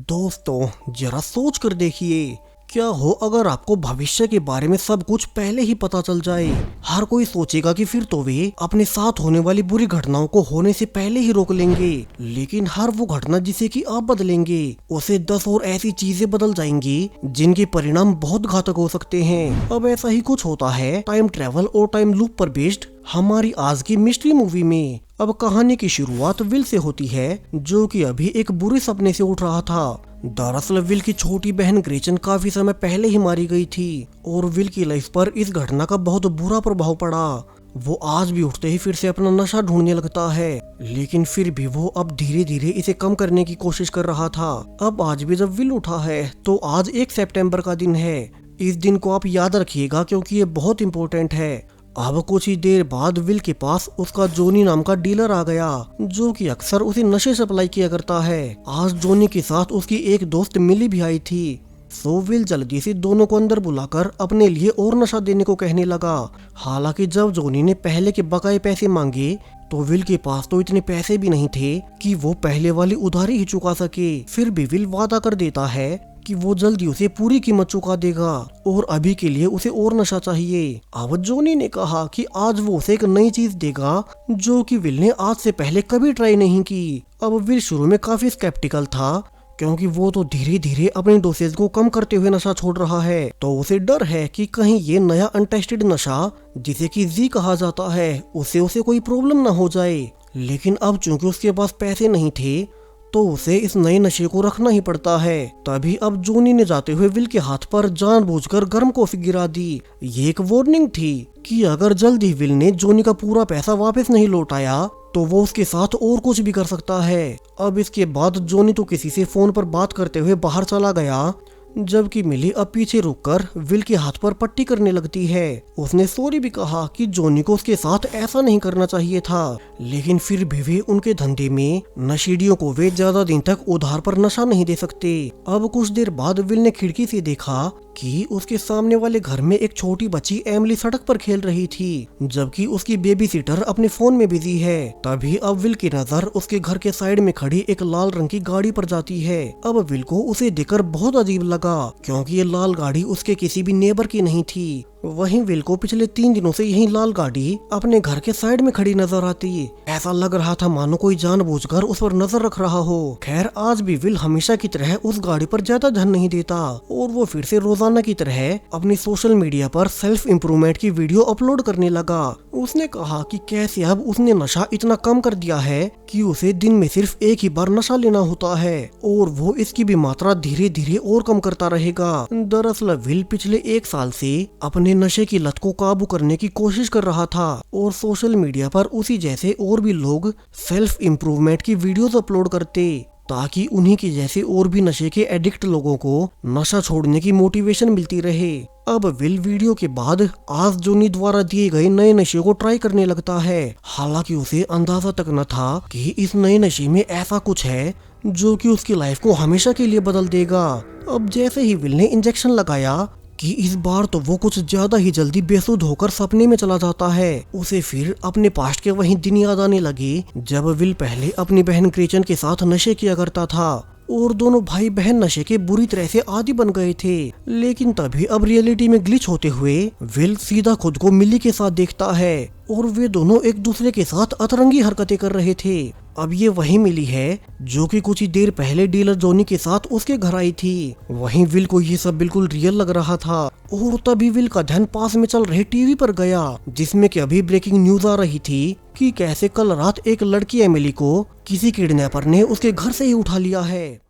दोस्तों, जरा सोच कर देखिए, क्या हो अगर आपको भविष्य के बारे में सब कुछ पहले ही पता चल जाए। हर कोई सोचेगा कि फिर तो वे अपने साथ होने वाली बुरी घटनाओं को होने से पहले ही रोक लेंगे, लेकिन हर वो घटना जिसे कि आप बदलेंगे उसे 10 और ऐसी चीजें बदल जाएंगी जिनके परिणाम बहुत घातक हो सकते हैं। अब ऐसा ही कुछ होता है टाइम ट्रेवल और टाइम लूप पर बेस्ड हमारी आज की मिस्ट्री मूवी में। अब कहानी की शुरुआत विल से होती है, जो कि अभी एक बुरे सपने से उठ रहा था। दरअसल विल की छोटी बहन ग्रेचन काफी समय पहले ही मारी गई थी और विल की लाइफ पर इस घटना का बहुत बुरा प्रभाव पड़ा। वो आज भी उठते ही फिर से अपना नशा ढूंढने लगता है, लेकिन फिर भी वो अब धीरे धीरे इसे कम करने की कोशिश कर रहा था। अब आज भी जब विल उठा है तो आज 1 सितंबर का दिन है। इस दिन को आप याद रखिएगा क्योंकि ये बहुत इम्पोर्टेंट है। अब कुछ ही देर बाद विल के पास उसका जोनी नाम का डीलर आ गया, जो कि अक्सर उसे नशे सप्लाई किया करता है। आज जोनी के साथ उसकी एक दोस्त मिली भी आई थी। सो विल जल्दी से दोनों को अंदर बुलाकर अपने लिए और नशा देने को कहने लगा। हालांकि जब जोनी ने पहले के बकाए पैसे मांगे तो विल के पास तो इतने पैसे भी नहीं थे कि वो पहले वाली उधारी ही चुका सके। फिर भी विल वादा कर देता है कि वो जल्दी उसे पूरी कीमत चुका देगा और अभी के लिए उसे और नशा चाहिए। अब जोनी ने कहा कि आज वो उसे एक नई चीज देगा जो कि विल ने आज से पहले कभी ट्राई नहीं की। अब विल शुरू में काफी स्केप्टिकल था क्योंकि वो तो धीरे धीरे अपने डोसेज को कम करते हुए नशा छोड़ रहा है, तो उसे डर है कि कहीं ये नया अनटेस्टेड नशा जिसे कि जी कहा जाता है उसे कोई प्रॉब्लम ना हो जाए। लेकिन अब चूंकि उसके पास पैसे नहीं थे तो उसे इस नए नशे को रखना ही पड़ता है। तभी अब जोनी ने जाते हुए विल के हाथ पर जानबूझकर गर्म कॉफी गिरा दी। ये एक वार्निंग थी कि अगर जल्दी विल ने जोनी का पूरा पैसा वापस नहीं लौटाया तो वो उसके साथ और कुछ भी कर सकता है। अब इसके बाद जोनी तो किसी से फोन पर बात करते हुए बाहर चला गया, जबकि मिली अब पीछे रुककर विल के हाथ पर पट्टी करने लगती है। उसने सॉरी भी कहा कि जोनी को उसके साथ ऐसा नहीं करना चाहिए था, लेकिन फिर भी उनके धंधे में नशेड़ियों को वे ज्यादा दिन तक उधार पर नशा नहीं दे सकते। अब कुछ देर बाद विल ने खिड़की से देखा कि उसके सामने वाले घर में एक छोटी बच्ची एमिली सड़क पर खेल रही थी, जबकि उसकी बेबी सिटर अपने फोन में बिजी है। तभी अब विल की नजर उसके घर के साइड में खड़ी एक लाल रंग की गाड़ी पर जाती है। अब विल को उसे देखकर बहुत अजीब लगा क्योंकि ये लाल गाड़ी उसके किसी भी नेबर की नहीं थी। वहीं विल को पिछले 3 दिनों से यही लाल गाड़ी अपने घर के साइड में खड़ी नजर आती। ऐसा लग रहा था मानो कोई जानबूझकर उस पर नजर रख रहा हो। खैर आज भी विल हमेशा की तरह उस गाड़ी पर ज्यादा ध्यान नहीं देता और वो फिर से रोजाना की तरह अपनी सोशल मीडिया पर सेल्फ इम्प्रूवमेंट की वीडियो अपलोड करने लगा। उसने कहा कि कैसे अब उसने नशा इतना कम कर दिया है कि उसे दिन में सिर्फ एक ही बार नशा लेना होता है और वो इसकी भी मात्रा धीरे धीरे और कम करता रहेगा। दरअसल विल पिछले 1 साल से अपने नशे की लत को काबू करने की कोशिश कर रहा था और सोशल मीडिया पर उसी जैसे और भी लोग सेल्फ इम्प्रूवमेंट की वीडियोस अपलोड करते ताकि उन्हीं के जैसे और भी नशे के एडिक्ट लोगों को नशा छोड़ने की मोटिवेशन मिलती रहे। अब विल वीडियो के बाद आज जोनी द्वारा दिए गए नए नशे को ट्राई करने लगता है। हालांकि उसे अंदाजा तक न था कि इस नए नशे में ऐसा कुछ है जो कि उसकी लाइफ को हमेशा के लिए बदल देगा। अब जैसे ही विल ने इंजेक्शन लगाया कि इस बार तो वो कुछ ज्यादा ही जल्दी बेसुध होकर सपने में चला जाता है। उसे फिर अपने पास्ट के वही दिन याद आने लगे जब विल पहले अपनी बहन ग्रेचन के साथ नशे किया करता था और दोनों भाई बहन नशे के बुरी तरह से आदी बन गए थे। लेकिन तभी अब रियलिटी में ग्लिच होते हुए विल सीधा खुद को मिली के साथ देखता है और वे दोनों एक दूसरे के साथ अतरंगी हरकतें कर रहे थे। अब ये वही मिली है जो कि कुछ ही देर पहले डीलर जोनी के साथ उसके घर आई थी। वहीं विल को ये सब बिल्कुल रियल लग रहा था और तभी विल का ध्यान पास में चल रहे टीवी पर गया, जिसमें कि अभी ब्रेकिंग न्यूज आ रही थी कि कैसे कल रात एक लड़की एमिली को किसी किडनैपर ने उसके घर से ही उठा लिया है।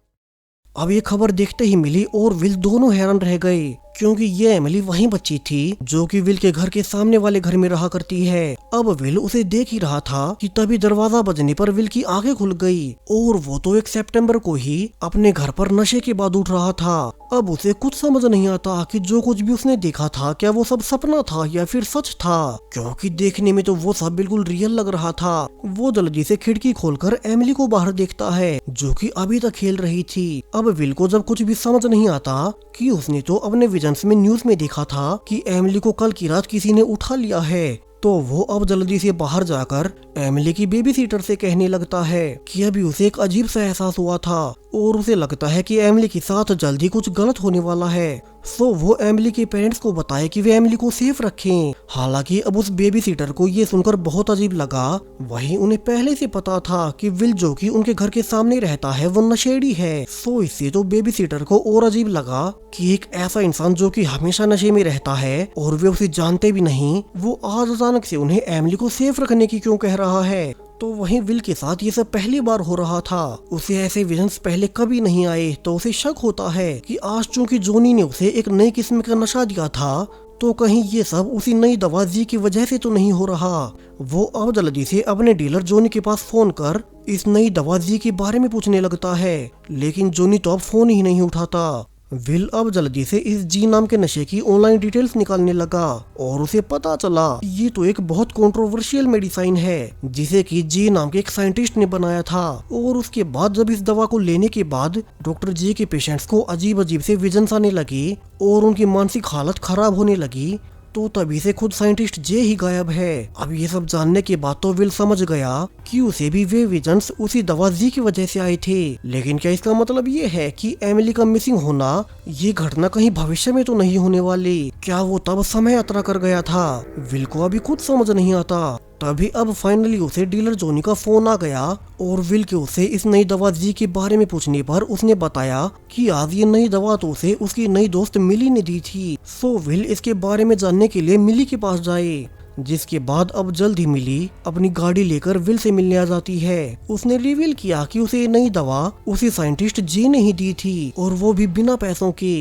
अब ये खबर देखते ही मिली और विल दोनों हैरान रह गए क्योंकि ये एमिली वही बच्ची थी जो कि विल के घर के सामने वाले घर में रहा करती है। अब विल उसे देख ही रहा था कि तभी दरवाजा बजने पर विल की आंखें खुल गई और वो तो 1 सितंबर को ही अपने घर पर नशे के बाद उठ रहा था। अब उसे कुछ समझ नहीं आता कि जो कुछ भी उसने देखा था क्या वो सब सपना था या फिर सच था, क्योंकि देखने में तो वो सब बिल्कुल रियल लग रहा था। वो जल्दी से खिड़की खोलकर एमिली को बाहर देखता है जो कि अभी तक खेल रही थी। अब विल को जब कुछ भी समझ नहीं आता कि उसने तो अपने विजन्स में न्यूज में देखा था कि एमिली को कल की रात किसी ने उठा लिया है, तो वो अब जल्दी से बाहर जाकर एमिली की बेबी सीटर से कहने लगता है कि अभी उसे एक अजीब सा एहसास हुआ था और उसे लगता है कि एमिली के साथ जल्दी कुछ गलत होने वाला है। सो वो एमिली के पेरेंट्स को बताए कि वे एमिली को सेफ रखें। हालांकि अब उस बेबी सीटर को ये सुनकर बहुत अजीब लगा। वहीं उन्हें पहले से पता था कि विल जो कि उनके घर के सामने रहता है वो नशेड़ी है। सो इससे तो बेबी सीटर को और अजीब लगा कि एक ऐसा इंसान जो कि हमेशा नशे में रहता है और वे उसे जानते भी नहीं, वो आज अचानक से उन्हें एमिली को सेफ रखने की क्यों कह रहा है। तो वहीं विल के साथ ये सब पहली बार हो रहा था। उसे ऐसे विजन्स पहले कभी नहीं आए, तो उसे शक होता है कि आज चूंकि जोनी ने उसे एक नई किस्म का नशा दिया था, तो कहीं ये सब उसी नई दवा जी की वजह से तो नहीं हो रहा। वो अब जल्दी से अपने डीलर जोनी के पास फोन कर इस नई दवा जी के बारे में पूछने लगता है, लेकिन जोनी तो अब फोन ही नहीं उठाता। विल अब जल्दी से इस जी नाम के नशे की ऑनलाइन डिटेल्स निकालने लगा और उसे पता चला ये तो एक बहुत कंट्रोवर्शियल मेडिसिन है जिसे कि जी नाम के एक साइंटिस्ट ने बनाया था। और उसके बाद जब इस दवा को लेने के बाद डॉक्टर जी के पेशेंट्स को अजीब अजीब से विजन्स आने लगे और उनकी मानसिक हालत खराब होने लगी, तो तभी से खुद साइंटिस्ट जे ही गायब है। अब ये सब जानने के बाद तो विल समझ गया कि उसे भी वे विजन्स उसी दवा जी की वजह से आए थे। लेकिन क्या इसका मतलब ये है कि एमिली का मिसिंग होना ये घटना कहीं भविष्य में तो नहीं होने वाली? क्या वो तब समय यात्रा कर गया था? विल को अभी खुद समझ नहीं आता। तभी अब फाइनली उसे डीलर जोनी का फोन आ गया और विल के उसे इस नई दवा जी के बारे में पूछने पर उसने बताया कि आज ये नई दवा तो उसे उसकी नई दोस्त मिली ने दी थी। सो विल इसके बारे में जानने के लिए मिली के पास जाए, जिसके बाद अब जल्द ही मिली अपनी गाड़ी लेकर विल से मिलने आ जाती है। उसने रिवील किया कि उसे नई दवा उसी साइंटिस्ट जी ने ही दी थी और वो भी बिना पैसों के।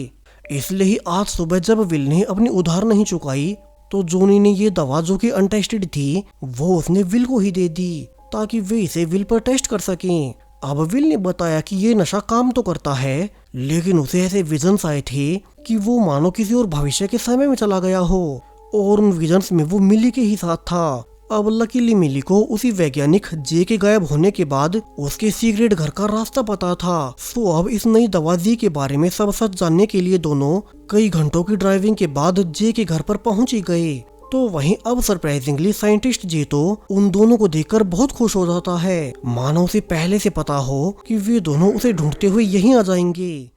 इसलिए ही आज सुबह जब विल ने अपनी उधार नहीं चुकाई तो जोनी ने ये दवा जो कि अनटेस्टेड थी वो उसने विल को ही दे दी ताकि वे इसे विल पर टेस्ट कर सकें। अब विल ने बताया कि ये नशा काम तो करता है, लेकिन उसे ऐसे विजन्स आए थे कि वो मानो किसी और भविष्य के समय में चला गया हो और उन विजन्स में वो मिली के ही साथ था। अब लकीली मिली को उसी वैज्ञानिक जे के गायब होने के बाद उसके सीक्रेट घर का रास्ता पता था। सो अब इस नई दवा जी के बारे में सब सच जानने के लिए दोनों कई घंटों की ड्राइविंग के बाद जे के घर पर पहुंच ही गए। तो वहीं अब सरप्राइजिंगली साइंटिस्ट जे तो उन दोनों को देखकर बहुत खुश हो जाता है, मानो उसे पहले से पता हो कि वे दोनों उसे ढूंढते हुए यहीं आ जाएंगे।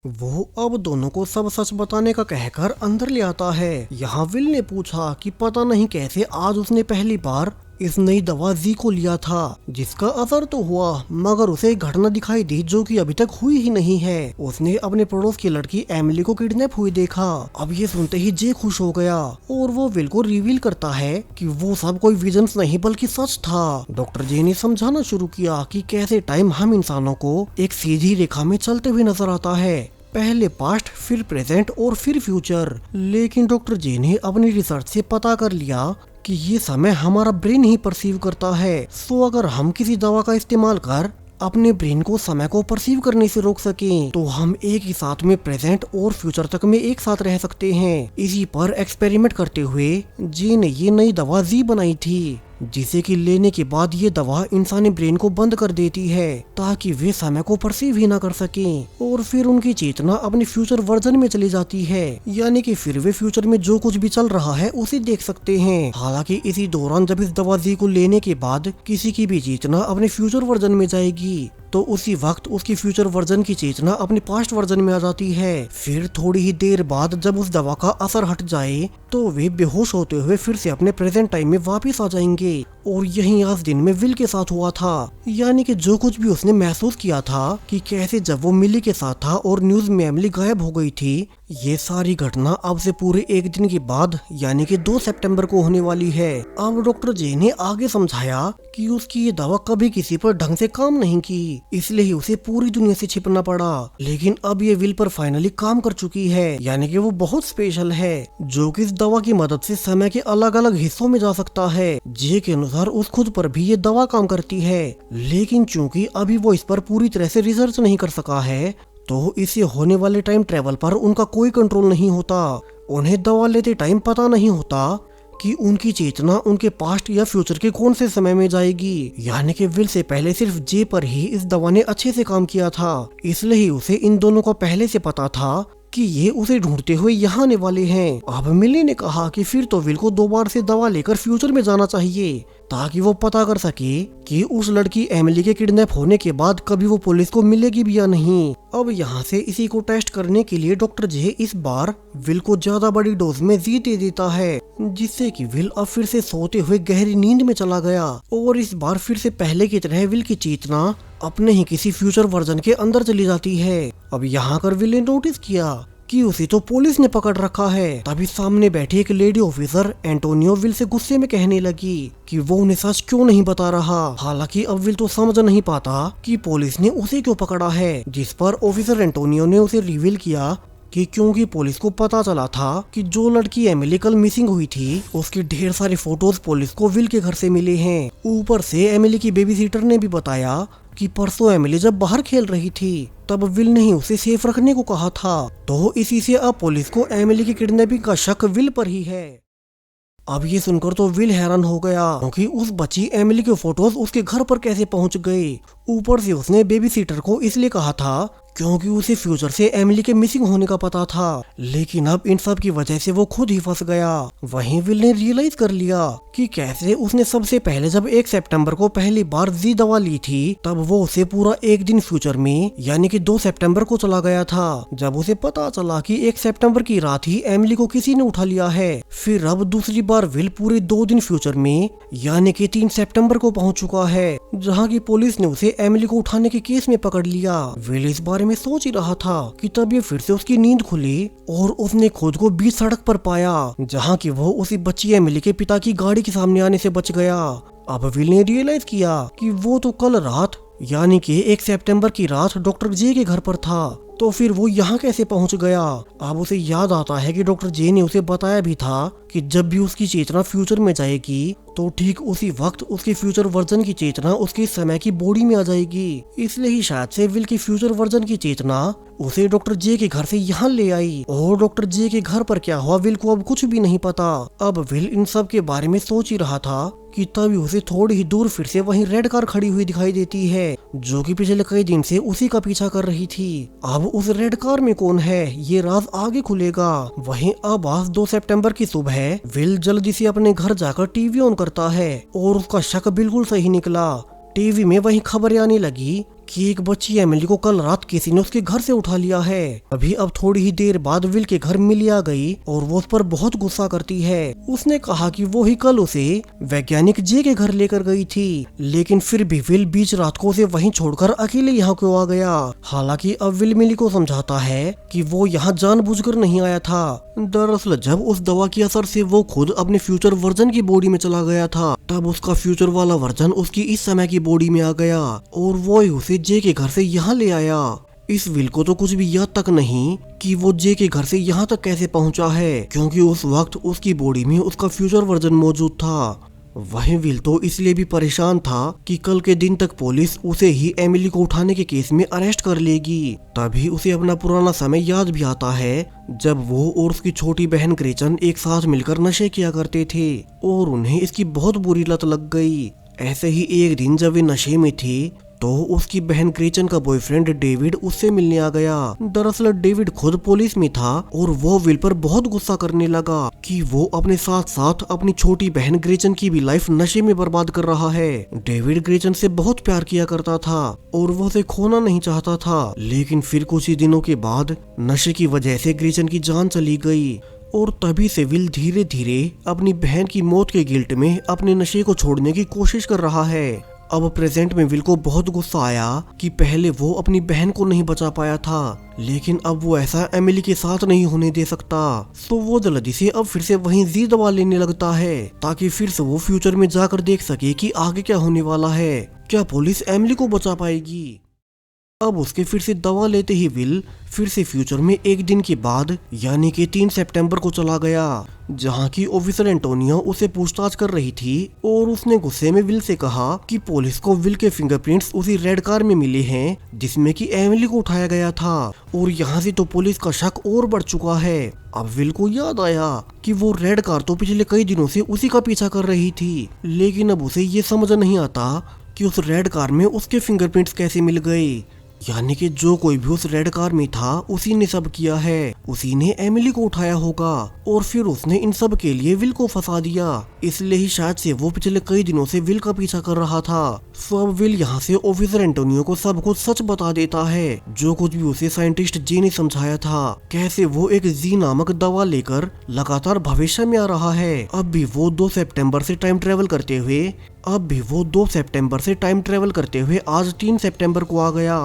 वो अब दोनों को सब सच बताने का कहकर अंदर ले आता है। यहाँ विल ने पूछा कि पता नहीं कैसे आज उसने पहली बार इस नई दवा जी को लिया था, जिसका असर तो हुआ मगर उसे एक घटना दिखाई दी जो कि अभी तक हुई ही नहीं है। उसने अपने पड़ोस की लड़की एमिली को किडनैप हुई देखा। अब ये सुनते ही जे खुश हो गया और वो विल को रिवील करता है कि वो सब कोई विजन्स नहीं बल्कि सच था। डॉक्टर जे ने समझाना शुरू किया कि कैसे टाइम हम इंसानों को एक सीधी रेखा में चलते हुए नजर आता है, पहले पास्ट फिर प्रेजेंट और फिर फ्यूचर। लेकिन डॉक्टर जे ने अपनी रिसर्च से पता कर लिया कि ये समय हमारा ब्रेन ही परसीव करता है। सो अगर हम किसी दवा का इस्तेमाल कर अपने ब्रेन को समय को परसीव करने से रोक सकें, तो हम एक ही साथ में प्रेजेंट और फ्यूचर तक में एक साथ रह सकते हैं। इसी पर एक्सपेरिमेंट करते हुए जी ने ये नई दवा जी बनाई थी, जिसे कि लेने के बाद ये दवा इंसानी ब्रेन को बंद कर देती है ताकि वे समय को परसीव ही ना कर सकें और फिर उनकी चेतना अपने फ्यूचर वर्जन में चली जाती है, यानी कि फिर वे फ्यूचर में जो कुछ भी चल रहा है उसे देख सकते हैं। हालांकि इसी दौरान जब इस दवा जी को लेने के बाद किसी की भी चेतना अपने फ्यूचर वर्जन में जाएगी तो उसी वक्त उसकी फ्यूचर वर्जन की चेतना अपने पास्ट वर्जन में आ जाती है। फिर थोड़ी ही देर बाद जब उस दवा का असर हट जाए तो वे बेहोश होते हुए फिर से अपने प्रेजेंट टाइम में वापस आ जाएंगे। और यही आज दिन में विल के साथ हुआ था, यानी कि जो कुछ भी उसने महसूस किया था कि कैसे जब वो मिली के साथ था और न्यूज में एमिली गायब हो गई थी, ये सारी घटना अब से पूरे एक दिन के बाद यानी कि 2 सितंबर को होने वाली है। अब डॉक्टर जे ने आगे समझाया कि उसकी ये दवा कभी किसी पर ढंग से काम नहीं की, इसलिए ही उसे पूरी दुनिया से छिपना पड़ा। लेकिन अब ये विल पर फाइनली काम कर चुकी है, यानी कि वो बहुत स्पेशल है जो कि इस दवा की मदद से समय के अलग अलग हिस्सों में जा सकता है। जे के अनुसार उस खुद पर भी ये दवा काम करती है, लेकिन चूंकि अभी वो इस पर पूरी तरह से रिसर्च नहीं कर सका है तो इससे होने वाले टाइम ट्रेवल पर उनका कोई कंट्रोल नहीं होता। उन्हें दवा लेते टाइम पता नहीं होता कि उनकी चेतना उनके पास्ट या फ्यूचर के कौन से समय में जाएगी, यानी कि विल से पहले सिर्फ जे पर ही इस दवा ने अच्छे से काम किया था, इसलिए ही उसे इन दोनों का पहले से पता था कि ये उसे ढूंढते हुए यहाँ आने वाले हैं। अब मिली ने कहा कि फिर तो विल को दोबारा से दवा लेकर फ्यूचर में जाना चाहिए ताकि वो पता कर सके कि उस लड़की एमिली के किडनैप होने के बाद कभी वो पुलिस को मिलेगी भी या नहीं। अब यहाँ से इसी को टेस्ट करने के लिए डॉक्टर जे इस बार विल को ज्यादा बड़ी डोज में जी दे देता है, जिससे कि विल अब फिर से सोते हुए गहरी नींद में चला गया और इस बार फिर से पहले की तरह विल की चेतना अपने ही किसी फ्यूचर वर्जन के अंदर चली जाती है। अब यहाँ कर विल ने नोटिस किया कि उसे तो पुलिस ने पकड़ रखा है। तभी सामने बैठी एक lady officer Antonio will say गुस्से में कहने लगी कि वो उन्हें सच क्यों नहीं बता रहा। हालांकि अब विल तो समझ नहीं पाता कि पुलिस ने उसे क्यों पकड़ा है, जिस पर ऑफिसर एंटोनियो ने उसे रिवील किया कि क्योंकि पुलिस को पता चला था कि जो लड़की एमिली कल मिसिंग हुई थी उसके ढेर सारे फोटोज पुलिस को विल के घर से मिले हैं। ऊपर से एमिली की बेबी सीटर ने भी बताया कि परसों एमिली जब बाहर खेल रही थी तब विल ने ही उसे सेफ रखने को कहा था। तो इसी से अब पुलिस को एमिली की किडनैपिंग का शक विल पर ही है। अब ये सुनकर तो विल हैरान हो गया क्योंकि उस बच्ची एमिली के फोटोज उसके घर पर कैसे पहुंच गए। ऊपर से उसने बेबी सीटर को इसलिए कहा था क्योंकि उसे फ्यूचर से एमिली के मिसिंग होने का पता था, लेकिन अब इन सब की वजह से वो खुद ही फंस गया। वहीं विल ने रियलाइज कर लिया कि कैसे उसने सबसे पहले जब 1 सितंबर को पहली बार जी दवा ली थी तब वो उसे पूरा एक दिन फ्यूचर में यानी कि 2 सितंबर को चला गया था। जब उसे पता चला कि 1 सितंबर की रात ही एमिली को किसी ने उठा लिया है, फिर अब दूसरी बार विल पूरे 2 दिन फ्यूचर में यानी कि 3 सितंबर को पहुंच चुका है, जहां की पुलिस ने उसे एमिली को उठाने के केस में पकड़ लिया। विल इस बारे में सोच ही रहा था कि तब ये फिर से उसकी नींद खुली और उसने खुद को बीच सड़क पर पाया, जहां की वो उसी बच्ची एमिली के पिता की गाड़ी के सामने आने से बच गया। अब विल ने रियलाइज किया कि वो तो कल रात यानी कि 1 सितंबर की रात डॉक्टर जे के घर पर था, तो फिर वो यहाँ कैसे पहुंच गया। अब उसे याद आता है कि डॉक्टर जे ने उसे बताया भी था कि जब भी उसकी चेतना फ्यूचर में जाएगी तो ठीक उसी वक्त उसके फ्यूचर वर्जन की चेतना उसके समय की बॉडी में आ जाएगी। इसलिए ही शायद से विल की फ्यूचर वर्जन की चेतना उसे डॉक्टर जे के घर से यहाँ ले आई और डॉक्टर जे के घर पर क्या हुआ विल को अब कुछ भी नहीं पता। अब विल इन सब के बारे में सोच ही रहा था कि तभी उसे थोड़ी ही दूर फिर से वहीं रेड कार खड़ी हुई दिखाई देती है, जो कि पिछले कई दिन से उसी का पीछा कर रही थी। अब उस रेड कार में कौन है ये राज आगे खुलेगा। वहीं अब आज 2 सितंबर की सुबह विल जल्दी से अपने घर जाकर टीवी ऑन करता है और उसका शक बिल्कुल सही निकला। टीवी में वही खबरें आने लगी कि एक बच्ची एमिली को कल रात किसी ने उसके घर से उठा लिया है। अभी अब थोड़ी ही देर बाद विल के घर मिली आ गई और वो उस पर बहुत गुस्सा करती है। उसने कहा कि वो ही कल उसे वैज्ञानिक जे के घर लेकर गई थी, लेकिन फिर भी विल बीच रात को उसे वहीं छोड़कर अकेले यहाँ क्यों आ गया। हालांकि अब विल मिली को समझाता है कि वो यहाँ जानबूझकर नहीं आया था। दरअसल जब उस दवा के असर से वो खुद अपने फ्यूचर वर्जन की बॉडी में चला गया था तब उसका फ्यूचर वाला वर्जन उसकी इस समय की बॉडी में आ गया और वो ही उसे जे के घर से यहाँ ले आया। इस विल को तो कुछ भी याद तक नहीं कि वो जे के घर से यहाँ तक कैसे पहुँचा है, क्योंकि उस वक्त उसकी बॉडी में उसका फ्यूचर वर्जन मौजूद था। वहीं विल तो इसलिए भी परेशान था कि कल के दिन तक पुलिस उसे ही एमिली को उठाने के केस में अरेस्ट कर लेगी। तभी उसे अपना पुराना समय याद भी आता है जब वो और उसकी छोटी बहन ग्रेचन एक साथ मिलकर नशे किया करते थे और उन्हें इसकी बहुत बुरी लत लग गई। ऐसे ही एक दिन जब वे नशे में थी तो उसकी बहन ग्रेचन का बॉयफ्रेंड डेविड उससे मिलने आ गया। दरअसल डेविड खुद पुलिस में था और वो विल पर बहुत गुस्सा करने लगा कि वो अपने साथ साथ अपनी छोटी बहन ग्रेचन की भी लाइफ नशे में बर्बाद कर रहा है। डेविड ग्रेचन से बहुत प्यार किया करता था और वो उसे खोना नहीं चाहता था, लेकिन फिर कुछ ही दिनों के बाद नशे की वजह से ग्रेचन की जान चली गई और तभी से विल धीरे धीरे अपनी बहन की मौत के गिल्ट में अपने नशे को छोड़ने की कोशिश कर रहा है। अब प्रेजेंट में विल को बहुत गुस्सा आया कि पहले वो अपनी बहन को नहीं बचा पाया था, लेकिन अब वो ऐसा एमिली के साथ नहीं होने दे सकता। तो वो जल्दी से अब फिर से वहीं जी दवा लेने लगता है ताकि फिर से वो फ्यूचर में जाकर देख सके कि आगे क्या होने वाला है, क्या पुलिस एमिली को बचा पाएगी। अब उसके फिर से दवा लेते ही विल फिर से फ्यूचर में एक दिन के बाद यानी कि 3 सितंबर को चला गया, जहां की ऑफिसर एंटोनियो उसे पूछताछ कर रही थी और उसने गुस्से में विल से कहा कि पुलिस को विल के फिंगरप्रिंट्स उसी रेड कार में मिले हैं जिसमें कि एमिली को उठाया गया था और यहाँ से तो पुलिस का शक और बढ़ चुका है। अब विल को याद आया कि वो रेड कार तो पिछले कई दिनों से उसी का पीछा कर रही थी, लेकिन अब उसे ये समझ नहीं आता कि उस रेड कार में उसके फिंगरप्रिंट्स कैसे मिल गए। यानी कि जो कोई भी उस रेड कार में था उसी ने सब किया है, उसी ने एमिली को उठाया होगा और फिर उसने इन सब के लिए विल को फंसा दिया। इसलिए ही शायद से वो पिछले कई दिनों से विल का पीछा कर रहा था। सो अब विल यहाँ से ऑफिसर एंटोनियो को सब कुछ सच बता देता है, जो कुछ भी उसे साइंटिस्ट जे ने समझाया था, कैसे वो एक जी नामक दवा लेकर लगातार भविष्य में आ रहा है। अब भी वो 2 सितंबर से टाइम ट्रेवल करते हुए आज 3 सितंबर को आ गया।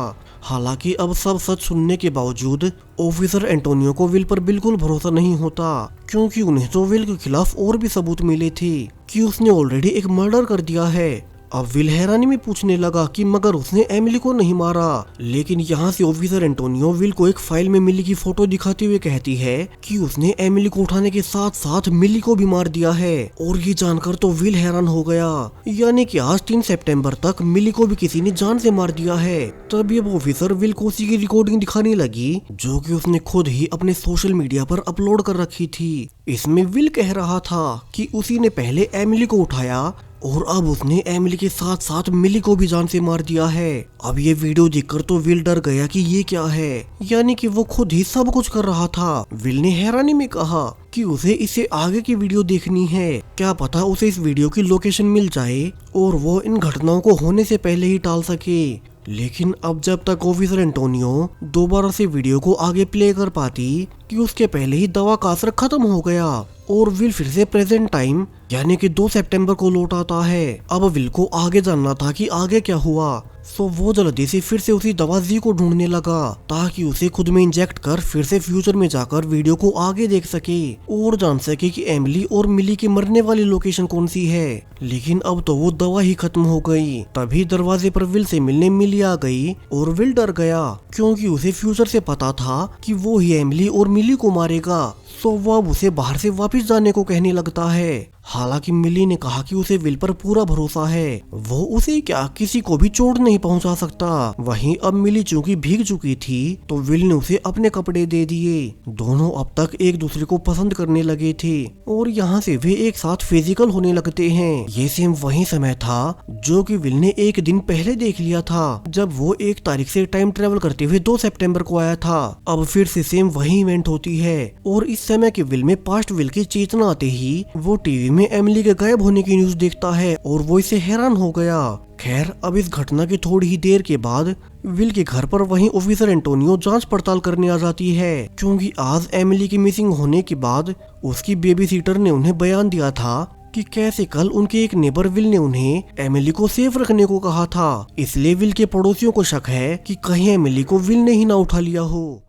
हालांकि अब सब सच सुनने के बावजूद ऑफिसर एंटोनियो को विल पर बिल्कुल भरोसा नहीं होता, क्योंकि उन्हें तो विल के खिलाफ और भी सबूत मिले थे कि उसने ऑलरेडी एक मर्डर कर दिया है। अब विल हैरानी में पूछने लगा कि मगर उसने एमिली को नहीं मारा, लेकिन यहाँ से ऑफिसर एंटोनियो विल को एक फाइल में मिली की फोटो दिखाते हुए कहती है कि उसने एमिली को उठाने के साथ साथ मिली को भी मार दिया है। और ये जानकर तो विल हैरान हो गया, यानी कि आज 3 सितंबर तक मिली को भी किसी ने जान से मार दिया है। तभी अब ऑफिसर विल को उसी की रिकॉर्डिंग दिखाने लगी, जो कि उसने खुद ही अपने सोशल मीडिया पर अपलोड कर रखी थी। इसमें विल कह रहा था कि उसी ने पहले एमिली को उठाया और अब उसने एमिली के साथ साथ मिली को भी जान से मार दिया है। अब ये वीडियो देखकर तो विल डर गया कि ये क्या है, यानी कि वो खुद ही सब कुछ कर रहा था। विल ने हैरानी में कहा कि उसे इससे आगे की वीडियो देखनी है, क्या पता उसे इस वीडियो की लोकेशन मिल जाए और वो इन घटनाओं को होने से पहले ही टाल सके। लेकिन अब जब तक ऑफिसर एंटोनियो दोबारा से वीडियो को आगे प्ले कर पाती कि उसके पहले ही दवा का असर खत्म हो गया और विल फिर से प्रेजेंट टाइम यानी कि 2 सितंबर को लौट आता है। अब विल को आगे जानना था कि आगे क्या हुआ, सो वो जल्दी से फिर से उसी दवा जी को ढूंढने लगा ताकि उसे खुद में इंजेक्ट कर फिर से फ्यूचर में जाकर वीडियो को आगे देख सके और जान सके कि एमिली और मिली की मरने वाली लोकेशन कौन सी है। लेकिन अब तो वो दवा ही खत्म हो गई। तभी दरवाजे पर विल से मिलने मिली आ गई और विल डर गया, क्योंकि उसे फ्यूचर से पता था कि वो ही एमिली और मिली को मारेगा। तो वो अब उसे बाहर से वापस जाने को कहने लगता है। हालांकि मिली ने कहा कि उसे विल पर पूरा भरोसा है, वो उसे क्या किसी को भी चोट नहीं पहुंचा सकता। वहीं अब मिली चूंकि भीग चुकी थी तो विल ने उसे अपने कपड़े दे दिए। दोनों अब तक एक दूसरे को पसंद करने लगे थे और यहाँ से वे एक साथ फिजिकल होने लगते हैं। ये सेम वही समय था जो कि विल ने एक दिन पहले देख लिया था, जब वो 1 तारीख से टाइम ट्रेवल करते हुए 2 सितंबर को आया था। अब फिर से सेम वही इवेंट होती है और इस समय के विल में पास्ट विल की चेतना आते ही वो टीवी में एमिली के गायब होने की न्यूज देखता है और वो इससे हैरान हो गया। खैर अब इस घटना की थोड़ी ही देर के बाद विल के घर पर वहीं ऑफिसर एंटोनियो जांच पड़ताल करने आ जाती है, क्योंकि आज एमिली की मिसिंग होने के बाद उसकी बेबी सीटर ने उन्हें बयान दिया था कि कैसे कल उनके एक नेबर विल ने उन्हें एमिली को सेफ रखने को कहा था। इसलिए विल के पड़ोसियों को शक है कि कहीं एमिली को विल ने ही ना उठा लिया हो।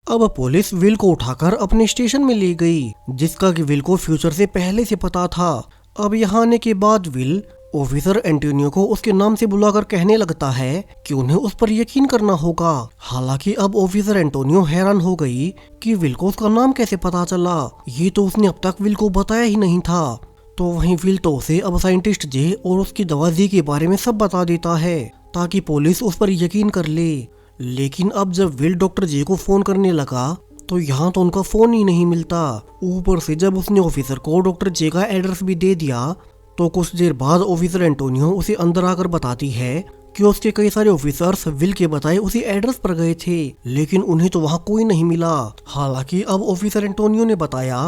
अब पुलिस विल को उठाकर अपने स्टेशन में ले गई, जिसका कि विल को फ्यूचर से पहले से पता था। अब यहाँ आने के बाद विल ऑफिसर एंटोनियो को उसके नाम से बुलाकर कहने लगता है कि उन्हें उस पर यकीन करना होगा। हालांकि अब ऑफिसर एंटोनियो हैरान हो गई कि विल को उसका नाम कैसे पता चला, ये तो उसने अब तक विल को बताया ही नहीं था। तो वहीं विल तो उसे अब साइंटिस्ट जे और उसकी दवा जी के बारे में सब बता देता है ताकि पुलिस उस पर यकीन कर ले। लेकिन अब जब विल डॉक्टर जे को फोन करने लगा तो यहाँ तो उनका फोन ही नहीं मिलता। ऊपर से जब उसने ऑफिसर को डॉक्टर जे का एड्रेस भी दे दिया तो कुछ देर बाद ऑफिसर एंटोनियो उसे अंदर आकर बताती है कि उसके कई सारे ऑफिसर्स विल के बताए उसी एड्रेस पर गए थे, लेकिन उन्हें तो वहाँ कोई नहीं मिला। हालांकि अब ऑफिसर एंटोनियो ने बताया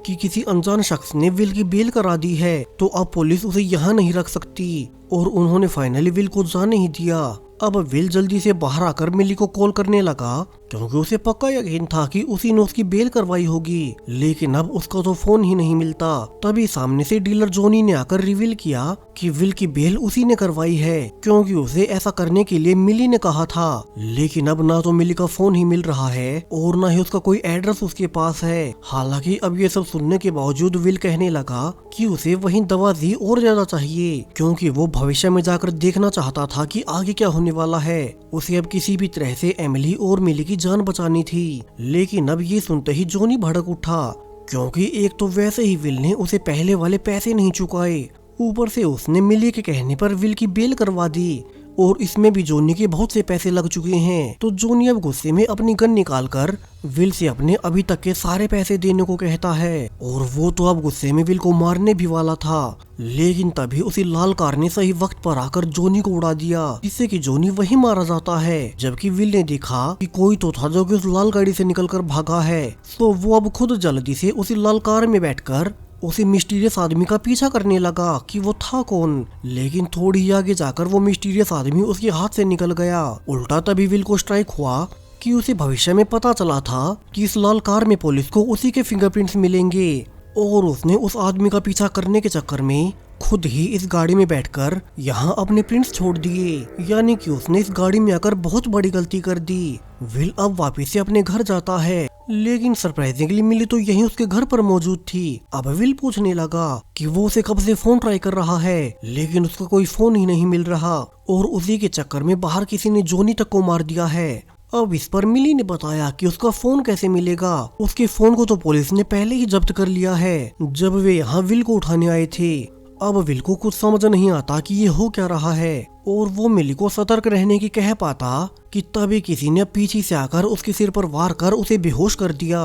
कि किसी अनजान शख्स ने विल की बेल करा दी है, तो अब पुलिस उसे यहाँ नहीं रख सकती और उन्होंने फाइनली विल को जाने ही दिया। अब विल जल्दी से बाहर आकर मिली को कॉल करने लगा, क्योंकि उसे पक्का यकीन था कि उसी ने उसकी बेल करवाई होगी, लेकिन अब उसका तो फोन ही नहीं मिलता। तभी सामने से डीलर जोनी ने आकर रिवील किया कि विल की बेल उसी ने करवाई है, क्योंकि उसे ऐसा करने के लिए मिली ने कहा था। लेकिन अब ना तो मिली का फोन ही मिल रहा है और ना ही उसका कोई एड्रेस उसके पास है। हालांकि अब ये सब सुनने के बावजूद विल कहने लगा कि उसे वही दवा दी और ज्यादा चाहिए, क्योंकि वो भविष्य में जाकर देखना चाहता था कि आगे क्या होने वाला है। उसे अब किसी भी तरह से एमिली और मिली की जान बचानी थी। लेकिन अब ये सुनते ही जोनी भड़क उठा, क्योंकि एक तो वैसे ही विल ने उसे पहले वाले पैसे नहीं चुकाए, ऊपर से उसने मिली के कहने पर विल की बेल करवा दी। और इसमें भी जोनी के बहुत से पैसे लग चुके हैं। तो जोनी अब गुस्से में अपनी गन निकालकर विल से अपने अभी तक के सारे पैसे देने को कहता है और वो तो अब गुस्से में विल को मारने भी वाला था, लेकिन तभी उसी लाल कार ने सही वक्त पर आकर जोनी को उड़ा दिया, जिससे कि जोनी वहीं मारा जाता है। जबकि विल ने देखा कि कोई तो था जो कि उस लाल गाड़ी से निकलकर भागा है, तो वो अब खुद जल्दी से उसी लाल कार में बैठकर उसी मिस्टीरियस आदमी का पीछा करने लगा कि वो था कौन। लेकिन थोड़ी आगे जाकर वो मिस्टीरियस आदमी उसके हाथ से निकल गया। उल्टा तभी विल को स्ट्राइक हुआ कि उसे भविष्य में पता चला था कि इस लाल कार में पुलिस को उसी के फिंगरप्रिंट्स मिलेंगे और उसने उस आदमी का पीछा करने के चक्कर में खुद ही इस गाड़ी में बैठकर यहाँ अपने प्रिंट्स छोड़ दिए, यानी कि उसने इस गाड़ी में आकर बहुत बड़ी गलती कर दी। विल अब वापस से अपने घर जाता है, लेकिन सरप्राइजिंगली मिली तो यहीं उसके घर पर मौजूद थी। अब विल पूछने लगा कि वो उसे कब से फोन ट्राई कर रहा है, लेकिन उसका कोई फोन ही नहीं मिल रहा और उसी के चक्कर में बाहर किसी ने जोनी तक को मार दिया है। अब इस पर मिली ने बताया कि उसका फोन कैसे मिलेगा, उसके फोन को तो पुलिस ने पहले ही जब्त कर लिया है जब वे यहाँ विल को उठाने आए थे। अब विल को कुछ समझ नहीं आता कि ये हो क्या रहा है और वो मिली को सतर्क रहने की कह पाता कि तभी किसी ने पीछे से आकर उसके सिर पर वार कर उसे बेहोश कर दिया।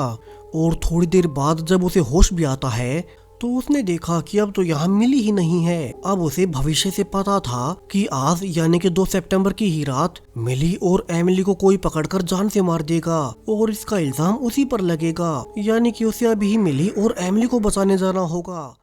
और थोड़ी देर बाद जब उसे होश भी आता है तो उसने देखा कि अब तो यहाँ मिली ही नहीं है। अब उसे भविष्य से पता था कि आज यानी कि 2 सितंबर की ही रात मिली और एमिली को कोई पकड़कर जान से मार देगा और इसका इल्जाम उसी पर लगेगा, यानी कि उसे अभी ही मिली और एमिली को बचाने जाना होगा।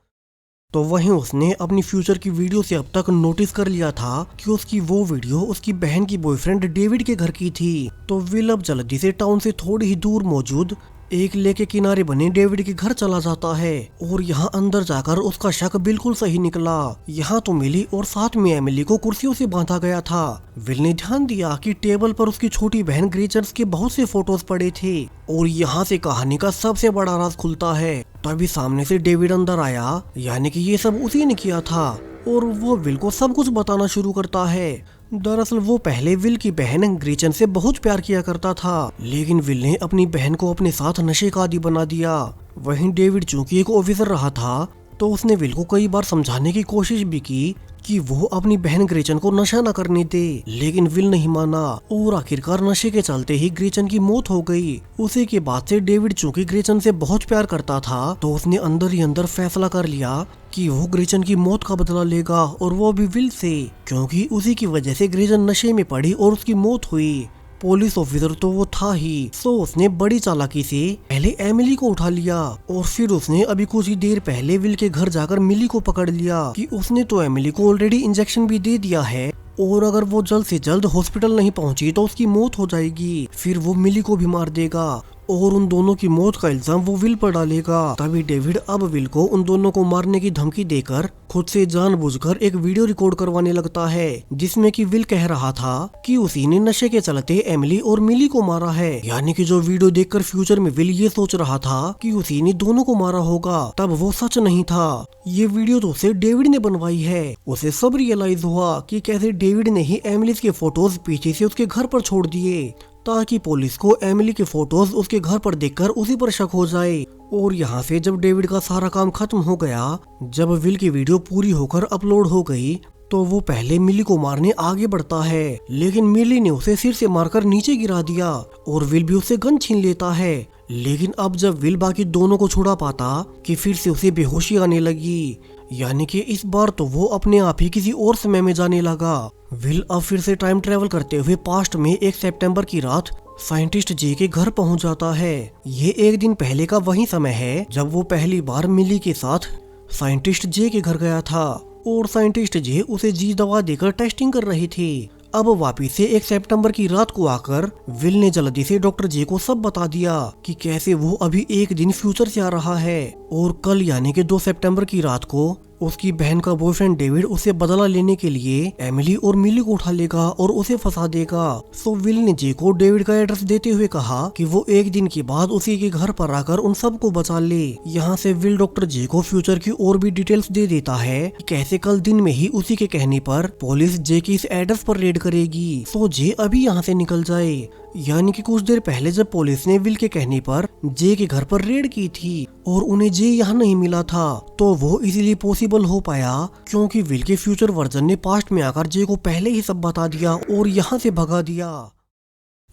तो वहीं उसने अपनी फ्यूचर की वीडियो से अब तक नोटिस कर लिया था कि उसकी वो वीडियो उसकी बहन की बॉयफ्रेंड डेविड के घर की थी। तो विल अब जल्दी से टाउन से थोड़ी ही दूर मौजूद एक लेक के किनारे बने डेविड के घर चला जाता है और यहाँ अंदर जाकर उसका शक बिल्कुल सही निकला। यहाँ तो मिली और साथ में एमिली को कुर्सियों से बांधा गया था। विल ने ध्यान दिया कि टेबल पर उसकी छोटी बहन ग्रेचर्स के बहुत से फोटोज पड़े थे और यहाँ से कहानी का सबसे बड़ा राज खुलता है। तभी सामने से डेविड अंदर आया, यानी कि ये सब उसी ने किया था और वो विल को सब कुछ बताना शुरू करता है। दरअसल वो पहले विल की बहन ग्रेचन से बहुत प्यार किया करता था, लेकिन विल ने अपनी बहन को अपने साथ नशे का आदी बना दिया। वहीं डेविड चूंकि एक ऑफिसर रहा था तो उसने विल को कई बार समझाने की कोशिश भी की कि वो अपनी बहन ग्रेचन को नशा न करने दे, लेकिन विल नहीं माना और आखिरकार नशे के चलते ही ग्रेचन की मौत हो गई। उसी के बाद से डेविड चूंकि ग्रेचन से बहुत प्यार करता था तो उसने अंदर ही अंदर फैसला कर लिया कि वो ग्रेचन की मौत का बदला लेगा और वो भी विल से, क्योंकि उसी की वजह से ग्रेचन नशे में पड़ी और उसकी मौत हुई। पुलिस ऑफिसर तो वो था ही, सो उसने बड़ी चालाकी से पहले एमिली को उठा लिया और फिर उसने अभी कुछ ही देर पहले विल के घर जाकर मिली को पकड़ लिया कि उसने तो एमिली को ऑलरेडी इंजेक्शन भी दे दिया है और अगर वो जल्द से जल्द हॉस्पिटल नहीं पहुंची तो उसकी मौत हो जाएगी, फिर वो मिली को भी मार देगा और उन दोनों की मौत का इल्जाम वो विल पर डालेगा। तभी डेविड अब विल को उन दोनों को मारने की धमकी देकर खुद से जानबूझकर एक वीडियो रिकॉर्ड करवाने लगता है, जिसमें कि विल कह रहा था कि उसी ने नशे के चलते एमिली और मिली को मारा है। यानी कि जो वीडियो देखकर फ्यूचर में विल ये सोच रहा था कि उसी ने दोनों को मारा होगा, तब वो सच नहीं था। ये वीडियो तो उसे डेविड ने बनवाई है। उसे सब रियलाइज हुआ कि कैसे डेविड ने ही एमिली के फोटोज पीछे से उसके घर पर छोड़ दिए ताकि पुलिस को एमिली के फोटोज उसके घर पर देखकर उसी पर शक हो जाए। और यहाँ से जब डेविड का सारा काम खत्म हो गया, जब विल की वीडियो पूरी होकर अपलोड हो गई तो वो पहले मिली को मारने आगे बढ़ता है, लेकिन मिली ने उसे सिर से मारकर नीचे गिरा दिया और विल भी उससे गन छीन लेता है। लेकिन अब जब विल बाकी दोनों को छुड़ा पाता कि फिर से उसे बेहोशी आने लगी, यानी कि इस बार तो वो अपने आप ही किसी और समय में जाने लगा। विल अब फिर से टाइम ट्रेवल करते हुए पास्ट में 1 सितंबर की रात साइंटिस्ट जे के घर पहुंच जाता है। ये एक दिन पहले का वही समय है जब वो पहली बार मिली के साथ साइंटिस्ट जे के घर गया था और साइंटिस्ट जे उसे जी दवा देकर टेस्टिंग कर रही थी। अब वापिस से 1 सितंबर की रात को आकर विल ने जल्दी से डॉक्टर जे को सब बता दिया कि कैसे वो अभी एक दिन फ्यूचर से आ रहा है और कल यानी कि 2 सितंबर की रात को उसकी बहन का बॉयफ्रेंड डेविड उसे बदला लेने के लिए एमिली और मिली को उठा लेगा और उसे फंसा देगा। सो विल ने जे को डेविड का एड्रेस देते हुए कहा कि वो एक दिन के बाद उसी के घर पर आकर उन सबको बचा ले। यहाँ से विल डॉक्टर जे को फ्यूचर की और भी डिटेल्स दे देता है कि कैसे कल दिन में ही उसी के कहने पर पुलिस जे की इस एड्रेस पर रेड करेगी। सो जे अभी यहाँ से निकल जाए। यानी कि कुछ देर पहले जब पुलिस ने विल के कहने पर जे के घर पर रेड की थी और उन्हें जे यहाँ नहीं मिला था, तो वो इसीलिए पॉसिबल हो पाया क्योंकि विल के फ्यूचर वर्जन ने पास्ट में आकर जे को पहले ही सब बता दिया और यहाँ से भगा दिया।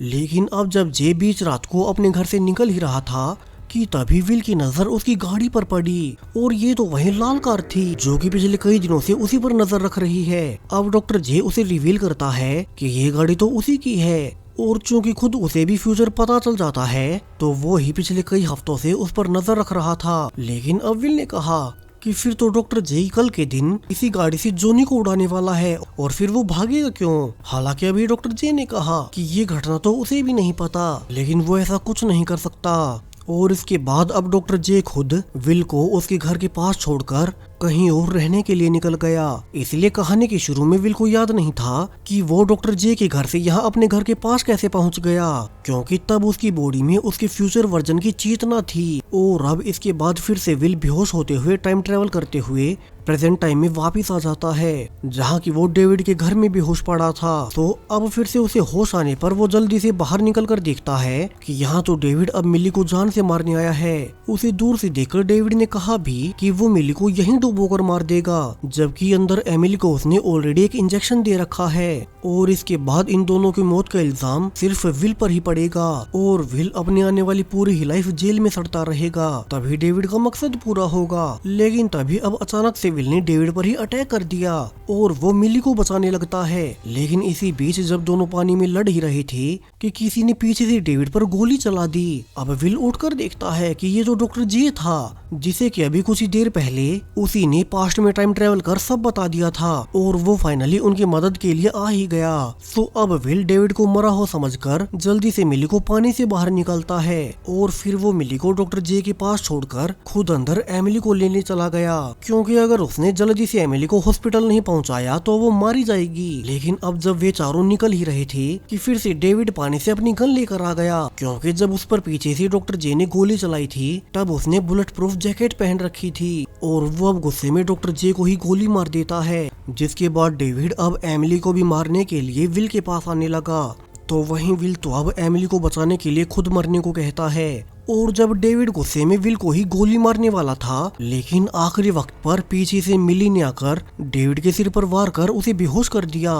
लेकिन अब जब जे बीच रात को अपने घर से निकल ही रहा था कि तभी विल की नजर उसकी गाड़ी पर पड़ी और ये तो वही लाल कार थी जो कि पिछले कई दिनों से उसी पर नजर रख रही है। अब डॉक्टर जे उसे रिवील करता है कि ये गाड़ी तो उसी की है और चूंकि खुद उसे भी फ्यूचर पता चल जाता है तो वो ही पिछले कई हफ्तों से उस पर नजर रख रहा था। लेकिन अब विल ने कहा कि फिर तो डॉक्टर जे कल के दिन इसी गाड़ी से जोनी को उड़ाने वाला है और फिर वो भागेगा क्यों। हालांकि अभी डॉक्टर जे ने कहा कि ये घटना तो उसे भी नहीं पता, लेकिन वो ऐसा कुछ नहीं कर सकता। और इसके बाद अब डॉक्टर जे खुद विल को उसके घर के पास छोड़कर कहीं और रहने के लिए निकल गया। इसलिए कहानी के शुरू में विल को याद नहीं था कि वो डॉक्टर जे के घर से यहाँ अपने घर के पास कैसे पहुँच गया, क्योंकि तब उसकी बॉडी में उसके फ्यूचर वर्जन की चेतना थी। और अब इसके बाद फिर से विल बेहोश होते हुए टाइम ट्रेवल करते हुए प्रेजेंट टाइम में वापस आ जाता है जहाँ की वो डेविड के घर में बेहोश पड़ा था। तो अब फिर से उसे होश आने पर वो जल्दी से बाहर निकल कर देखता है कि यहाँ तो डेविड अब मिली को जान से मारने आया है। उसे दूर से देखकर डेविड ने कहा भी कि वो मिली को यहीं डुबोकर मार देगा, जबकि अंदर एमिली को उसने ऑलरेडी एक इंजेक्शन दे रखा है। और इसके बाद इन दोनों की मौत का इल्जाम सिर्फ विल पर ही पड़ेगा और विल अपने आने वाली पूरी ही लाइफ जेल में सड़ता रहेगा। तभी डेविड का मकसद पूरा होगा। लेकिन तभी अब अचानक से विल ने डेविड पर ही अटैक कर दिया और वो मिली को बचाने लगता है। लेकिन इसी बीच जब दोनों पानी में लड़ ही रहे थे कि किसी ने पीछे से डेविड पर गोली चला दी। अब विल उठकर देखता है कि ये जो डॉक्टर जे था जिसे कि अभी कुछ ही देर पहले उसी ने पास्ट में टाइम ट्रेवल कर सब बता दिया था और वो फाइनली उनकी मदद के लिए आ ही गया। तो अब विल डेविड को मरा हो समझकर जल्दी से मिली को पानी से बाहर निकलता है और फिर वो मिली को डॉक्टर जे के पास छोड़कर खुद अंदर एमिली को लेने चला गया, क्योंकि अगर उसने जल्दी से एमिली को हॉस्पिटल नहीं पहुंचाया तो वो मारी जाएगी। लेकिन अब जब वे चारों निकल ही रहे थे कि फिर से डेविड पानी से अपनी गन लेकर आ गया, क्योंकि जब उस पर पीछे से डॉक्टर जे ने गोली चलाई थी तब उसने बुलेट प्रूफ जैकेट पहन रखी थी और वो अब गुस्से में डॉक्टर जे को ही गोली मार देता है। जिसके बाद डेविड अब एमिली को भी मारने के लिए विल के पास आने लगा। तो वहीं विल तो अब एमिली को बचाने के लिए खुद मरने को कहता है। और जब डेविड गुस्से में विल को ही गोली मारने वाला था, लेकिन आखिरी वक्त पर पीछे से मिली ने आकर डेविड के सिर पर वार कर उसे बेहोश कर दिया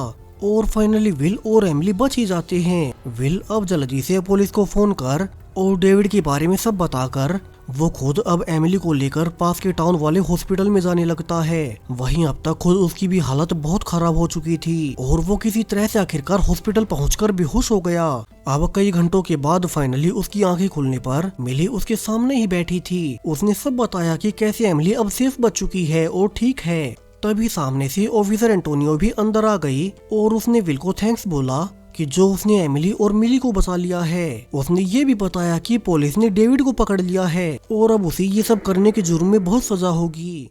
और फाइनली विल और एमिली बच ही जाते हैं। विल अब जल्दी से पुलिस को फोन कर और डेविड के बारे में सब बताकर वो खुद अब एमिली को लेकर पास के टाउन वाले हॉस्पिटल में जाने लगता है। वहीं अब तक खुद उसकी भी हालत बहुत खराब हो चुकी थी और वो किसी तरह से आखिरकार हॉस्पिटल पहुंचकर बेहोश हो गया। अब कई घंटों के बाद फाइनली उसकी आंखें खुलने पर मिली उसके सामने ही बैठी थी। उसने सब बताया कि कैसे एमिली अब सेफ बच चुकी है और ठीक है। तभी सामने से ऑफिसर एंटोनियो भी अंदर आ गई और उसने विल को थैंक्स बोला कि जो उसने एमिली और मिली को बचा लिया है। उसने ये भी बताया कि पुलिस ने डेविड को पकड़ लिया है और अब उसे ये सब करने के जुर्म में बहुत सजा होगी।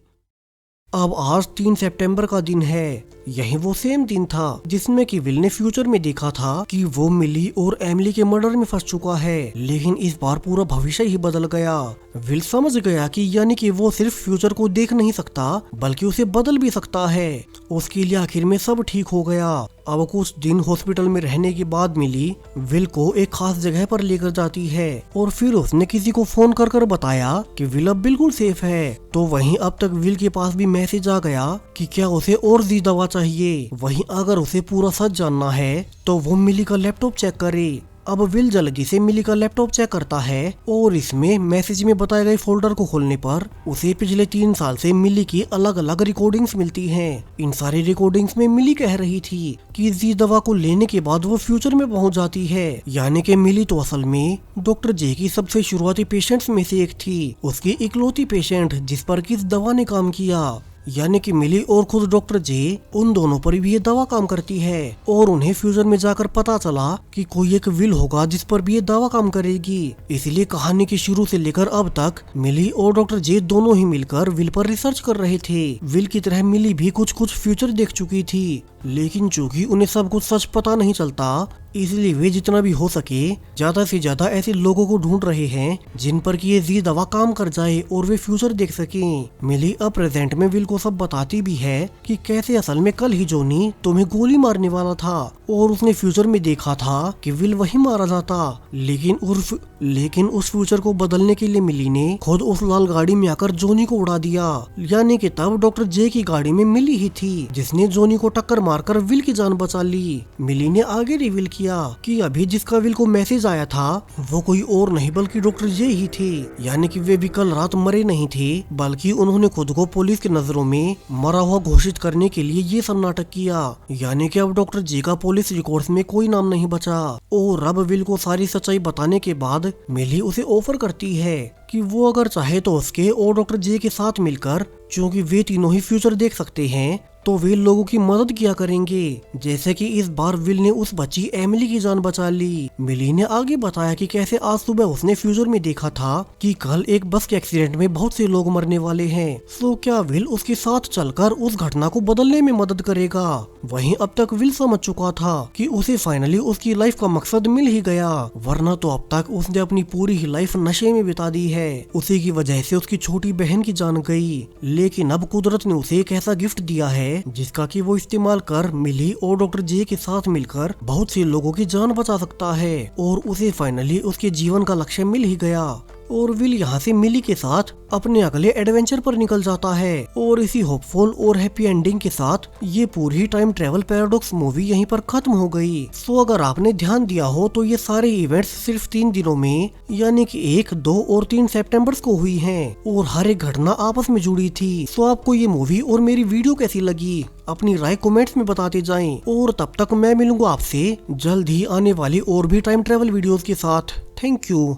अब आज 3 सितंबर का दिन है। यही वो सेम दिन था जिसमें कि विल ने फ्यूचर में देखा था कि वो मिली और एमिली के मर्डर में फंस चुका है। लेकिन इस बार पूरा भविष्य ही बदल गया। विल समझ गया कि यानी कि वो सिर्फ फ्यूचर को देख नहीं सकता बल्कि उसे बदल भी सकता है। उसके लिए आखिर में सब ठीक हो गया। अब कुछ दिन हॉस्पिटल में रहने के बाद मिली विल को एक खास जगह पर लेकर जाती है और फिर उसने किसी को फोन कर बताया कि विल अब बिल्कुल सेफ है। तो वहीं अब तक विल के पास भी मैसेज आ गया कि क्या उसे और दी दवा चाहिए। वहीं अगर उसे पूरा सच जानना है तो वो मिली का लैपटॉप चेक करे। अब विल जल्दी से मिली का लैपटॉप चेक करता है और इसमें मैसेज में बताए गए फोल्डर को खोलने पर उसे पिछले 3 साल से मिली की अलग अलग रिकॉर्डिंग्स मिलती हैं। इन सारी रिकॉर्डिंग्स में मिली कह रही थी कि इस दवा को लेने के बाद वो फ्यूचर में पहुंच जाती है। यानी कि मिली तो असल में डॉक्टर जे की सबसे शुरुआती पेशेंट्स में से एक थी, उसकी इकलौती पेशेंट जिस पर कि इस दवा ने काम किया। यानी कि मिली और खुद डॉक्टर जे उन दोनों पर भी ये दवा काम करती है और उन्हें फ्यूचर में जाकर पता चला कि कोई एक विल होगा जिस पर भी ये दवा काम करेगी। इसलिए कहानी के शुरू से लेकर अब तक मिली और डॉक्टर जे दोनों ही मिलकर विल पर रिसर्च कर रहे थे। विल की तरह मिली भी कुछ फ्यूचर देख चुकी थी लेकिन चूंकि उन्हें सब कुछ सच पता नहीं चलता, इसलिए वे जितना भी हो सके ज्यादा से ज्यादा ऐसे लोगों को ढूंढ रहे हैं जिन पर कि ये जी दवा काम कर जाए और वे फ्यूचर देख सकें। मिली अब प्रेजेंट में विल को सब बताती भी है कि कैसे असल में कल ही जोनी तुम्हें गोली मारने वाला था और उसने फ्यूचर में देखा था कि विल वही मारा जाता। लेकिन उस फ्यूचर को बदलने के लिए मिली ने खुद उस लाल गाड़ी में आकर जोनी को उड़ा दिया। यानी कि तब डॉक्टर जे की गाड़ी में मिली ही थी जिसने जोनी को टक्कर मारकर विल की जान बचा ली। मिली ने आगे रिवील किया कि अभी जिसका विल को मैसेज आया था वो कोई और नहीं बल्कि डॉक्टर जे ही थे। यानी कि वे भी कल रात मरे नहीं थे, बल्कि उन्होंने खुद को पुलिस की नजरों में मरा हुआ घोषित करने के लिए ये सब नाटक किया। यानी कि अब डॉक्टर जे का पुलिस रिकॉर्ड्स में कोई नाम नहीं बचा। और अब विल को सारी सच्चाई बताने के बाद मिली उसे ऑफर करती है कि वो अगर चाहे तो उसके और डॉक्टर जे के साथ मिलकर, क्योंकि वे तीनों ही फ्यूचर देख सकते हैं, तो वे लोगों की मदद किया करेंगे। जैसे कि इस बार विल ने उस बच्ची एमिली की जान बचा ली। मिली ने आगे बताया कि कैसे आज सुबह उसने फ्यूचर में देखा था कि कल एक बस के एक्सीडेंट में बहुत से लोग मरने वाले हैं। सो क्या विल उसके साथ चलकर उस घटना को बदलने में मदद करेगा? वहीं अब तक विल समझ चुका था कि उसे फाइनली उसकी लाइफ का मकसद मिल ही गया, वरना तो अब तक उसने अपनी पूरी ही लाइफ नशे में बिता दी है। उसी की वजह से उसकी छोटी बहन की जान गई। लेकिन अब कुदरत ने उसे एक ऐसा गिफ्ट दिया है जिसका कि वो इस्तेमाल कर मिली और डॉक्टर जे के साथ मिलकर बहुत से लोगों की जान बचा सकता है। और उसे फाइनली उसके जीवन का लक्ष्य मिल ही गया और विल यहाँ से मिली के साथ अपने अगले एडवेंचर पर निकल जाता है। और इसी होपफुल और हैप्पी एंडिंग के साथ ये पूरी टाइम ट्रेवल पैराडॉक्स मूवी यहीं पर खत्म हो गई। सो अगर आपने ध्यान दिया हो तो ये सारे इवेंट्स सिर्फ 3 दिनों में, यानी कि 1, 2 और 3 सितंबर को हुई हैं और हर एक घटना आपस में जुड़ी थी। सो आपको ये मूवी और मेरी वीडियो कैसी लगी अपनी राय कमेंट्स में बताते जाएं। और तब तक मैं मिलूंगा आपसे जल्द ही आने वाली और भी टाइम ट्रेवल वीडियोस के साथ। Thank you.